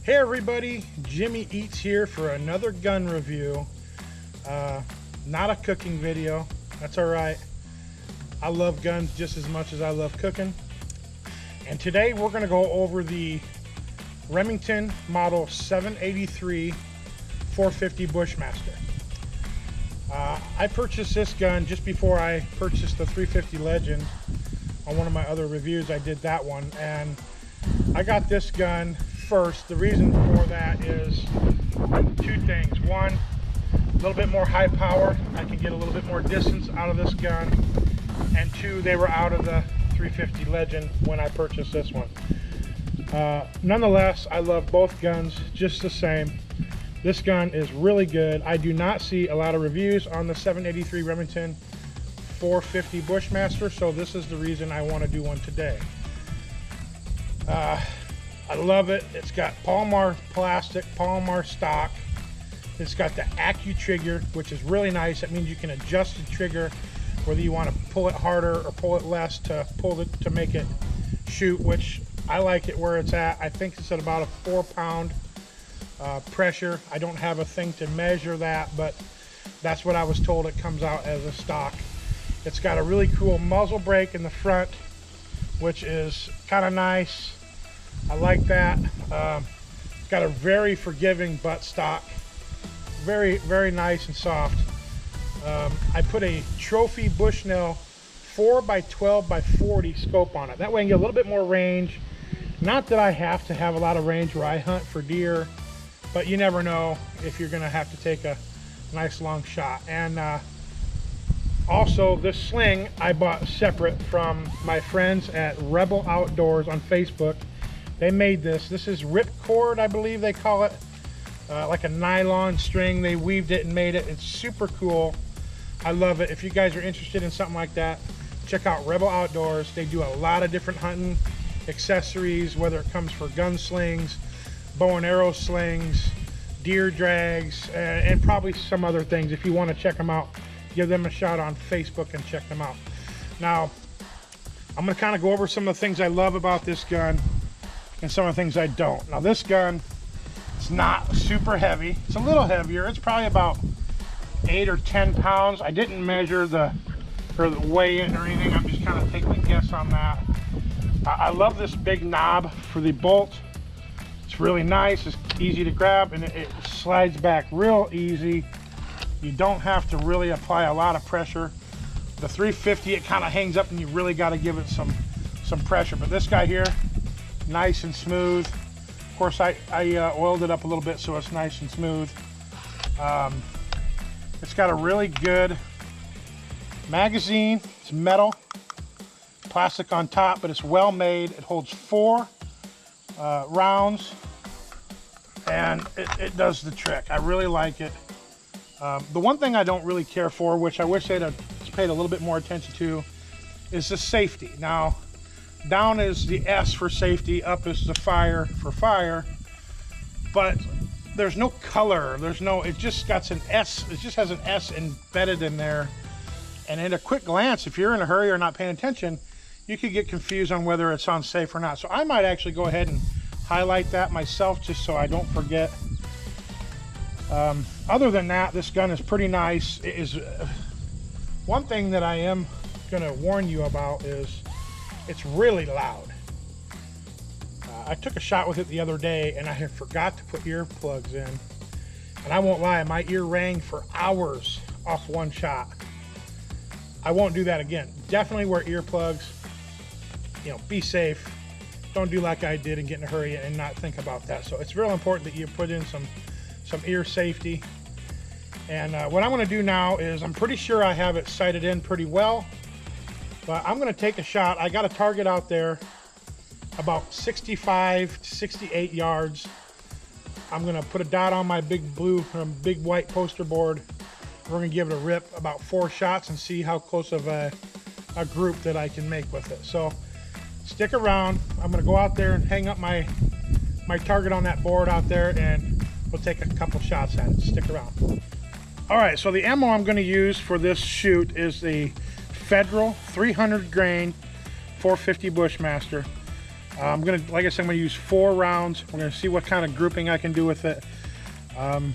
Hey everybody, Jimmy Eats here for another gun review. Not a cooking video, that's alright. I love guns just as much as I love cooking. And today we're going to go over the Remington model 783 450 Bushmaster. I purchased this gun just before I purchased the 350 Legend. On one of my other reviews I did that one, and I got this gun first. The reason for that is two things. One, a little bit more high power. I can get a little bit more distance out of this gun. And two, they were out of the 350 Legend when I purchased this one. Nonetheless, I love both guns just the same. This gun is really good. I do not see a lot of reviews on the 783 Remington 450 Bushmaster, so this is the reason I want to do one today. I love it. It's got Polymer plastic, Polymer stock. It's got the Accu-Trigger, which is really nice. That means you can adjust the trigger whether you want to pull it harder or pull it less to make it shoot, which I like it where it's at. I think it's at about a 4-pound pressure. I don't have a thing to measure that, but that's what I was told it comes out as a stock. It's got a really cool muzzle brake in the front, which is kind of nice. I like that. It's got a very forgiving butt stock. Very, very nice and soft. I put a Trophy Bushnell 4x12x40 scope on it. That way I can get a little bit more range. Not that I have to have a lot of range where I hunt for deer, but you never know if you're going to have to take a nice long shot. And also, this sling I bought separate from my friends at Rebel Outdoors on Facebook. They made this. This is ripcord, I believe they call it. Like a nylon string. They weaved it and made it. It's super cool. I love it. If you guys are interested in something like that, check out Rebel Outdoors. They do a lot of different hunting accessories, whether it comes for gun slings, bow and arrow slings, deer drags, and probably some other things. If you want to check them out, give them a shout on Facebook and check them out. Now, I'm going to kind of go over some of the things I love about this gun and some of the things I don't. Now, this gun, it's not super heavy. It's a little heavier. It's probably about 8 or 10 pounds. I didn't measure the weigh in or anything. I'm just kind of taking a guess on that. I love this big knob for the bolt. It's really nice. It's easy to grab, and it slides back real easy. You don't have to really apply a lot of pressure. The 350, it kind of hangs up and you really got to give it some pressure. But this guy here, nice and smooth. Of course, I oiled it up a little bit so it's nice and smooth. It's got a really good magazine. It's metal, plastic on top, but it's well made. It holds 4 rounds, and it does the trick. I really like it. The one thing I don't really care for, which I wish they'd have paid a little bit more attention to, is the safety. Now, down is the S for safety, up is the fire for fire, but there's no color. It just got an S. It just has an S embedded in there. And at a quick glance, if you're in a hurry or not paying attention, you could get confused on whether it's on safe or not. So I might actually go ahead and highlight that myself just so I don't forget. Other than that, this gun is pretty nice. It is one thing that I am going to warn you about is it's really loud. I took a shot with it the other day and I had forgot to put earplugs in, and I won't lie, my ear rang for hours off one shot. I won't do that again. Definitely wear earplugs. You know, be safe. Don't do like I did and get in a hurry and not think about that. So it's real important that you put in some ear safety. And what I'm going to do now is, I'm pretty sure I have it sighted in pretty well, but I'm going to take a shot. I got a target out there about 65 to 68 yards. I'm going to put a dot on my big big white poster board. We're going to give it a rip, about 4 shots, and see how close of a group that I can make with it. So stick around. I'm going to go out there and hang up my target on that board out there, and we'll take a couple shots at it. Stick around. All right, so the ammo I'm going to use for this shoot is the Federal 300 grain 450 Bushmaster. I'm gonna, like I said, I'm gonna use 4 rounds. We're gonna see what kind of grouping I can do with it. Kind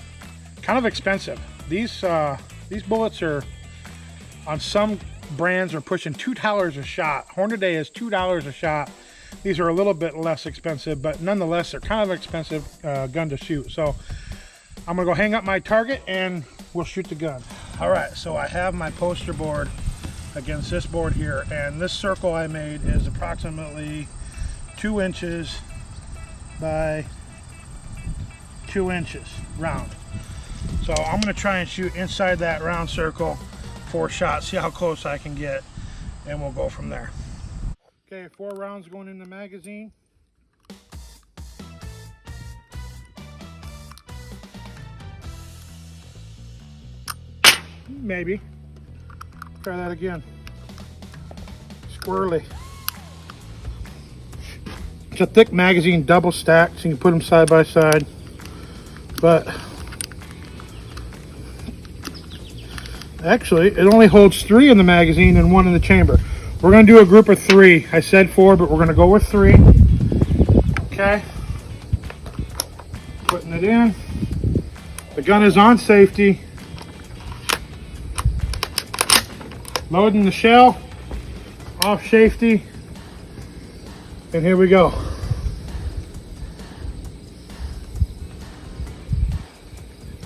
of expensive. These bullets are, on some brands, are pushing $2 a shot. Hornady is $2 a shot. These are a little bit less expensive, but nonetheless, they're kind of expensive gun to shoot. So I'm gonna go hang up my target and we'll shoot the gun. All right, so I have my poster board against this board here, and this circle I made is approximately 2 inches by 2 inches round. So I'm gonna try and shoot inside that round circle 4 shots, see how close I can get, and we'll go from there. Okay, 4 rounds going in the magazine. Maybe. Try that again. Squirrely. It's a thick magazine, double stacked, so you can put them side by side. But actually, it only holds 3 in the magazine and 1 in the chamber. We're going to do a group of 3. I said 4, but we're going to go with 3. Okay. Putting it in. The gun is on safety. Loading the shell. Off safety. And here we go.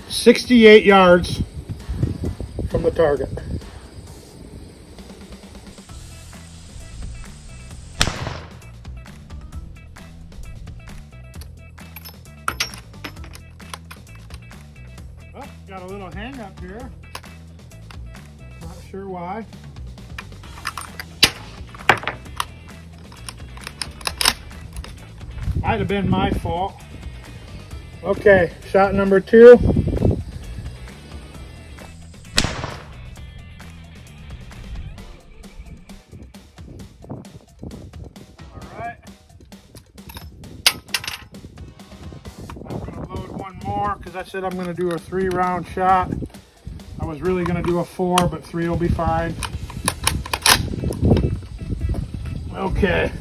"68 yards from the target." Oh, got a little hang up here. Not sure why. Might have been my fault. Okay, shot number 2. Alright. I'm going to load 1 more because I said I'm going to do a 3-round shot. I was really going to do a 4, but 3 will be fine. Okay.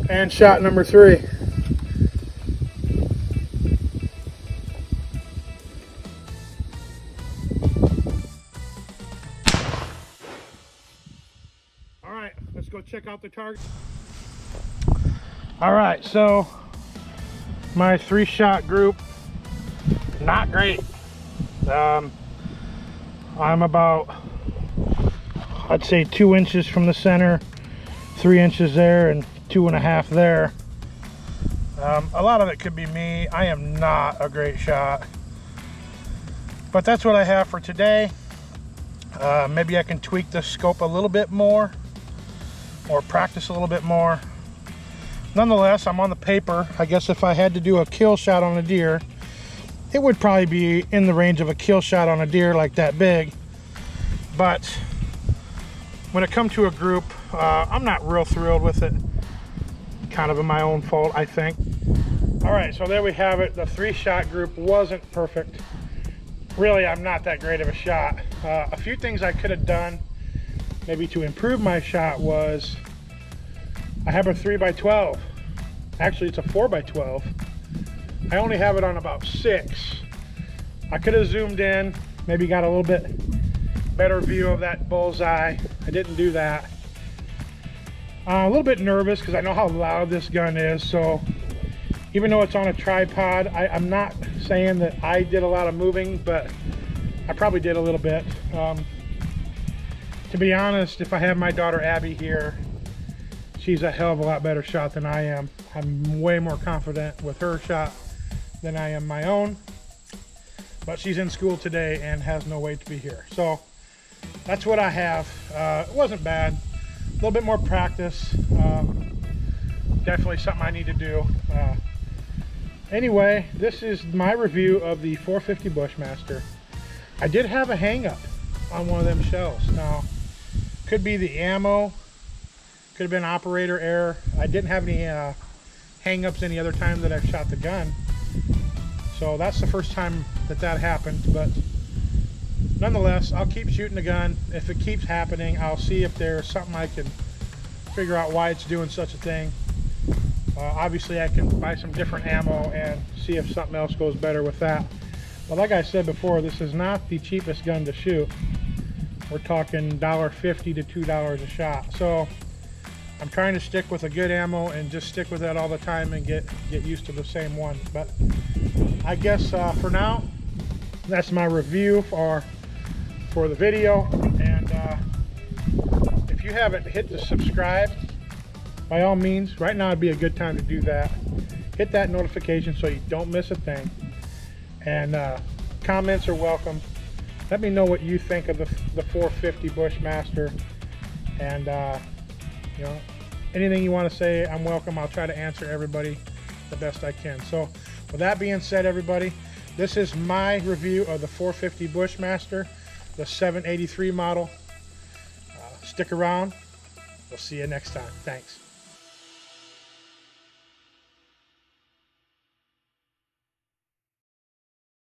And shot number 3. All right, let's go check out the target. All right, so my 3-shot group, not great. I'm about, I'd say 2 inches from the center, 3 inches there, and 2.5 there. A lot of it could be me. I am not a great shot, but that's what I have for today. Maybe I can tweak the scope a little bit more or practice a little bit more. Nonetheless, I'm on the paper. I guess if I had to do a kill shot on a deer, it would probably be in the range of a kill shot on a deer like that big. But when it comes to a group, I'm not real thrilled with it. Kind of my own fault, I think. All right, so there we have it. The 3-shot group wasn't perfect. Really, I'm not that great of a shot. A few things I could have done maybe to improve my shot was, I have a 3x12. Actually, it's a 4x12. I only have it on about 6. I could have zoomed in, maybe got a little bit better view of that bullseye. I didn't do that. A little bit nervous because I know how loud this gun is, so even though it's on a tripod, I'm not saying that I did a lot of moving, but I probably did a little bit. To be honest, if I had my daughter Abby here, she's a hell of a lot better shot than I am. I'm way more confident with her shot than I am my own, but she's in school today and has no way to be here. So that's what I have. It wasn't bad. A little bit more practice. Definitely something I need to do. Anyway, this is my review of the 450 Bushmaster. I did have a hang up on one of them shells. Now, could be the ammo, could have been operator error. I didn't have any hang ups any other time that I've shot the gun. So that's the first time that happened, but nonetheless, I'll keep shooting the gun. If it keeps happening, I'll see if there's something I can figure out why it's doing such a thing. Obviously I can buy some different ammo and see if something else goes better with that. But like I said before, this is not the cheapest gun to shoot. We're talking $1.50 to $2 a shot. So I'm trying to stick with a good ammo and just stick with that all the time and get used to the same one. But I guess for now, that's my review for the video. And if you haven't hit the subscribe, by all means, right now would be a good time to do that. Hit that notification so you don't miss a thing. And comments are welcome. Let me know what you think of the 450 Bushmaster. And you know, anything you want to say, I'm welcome. I'll try to answer everybody the best I can. So with that being said, everybody, this is my review of the 450 Bushmaster, the 783 model. Stick around. We'll see you next time. Thanks.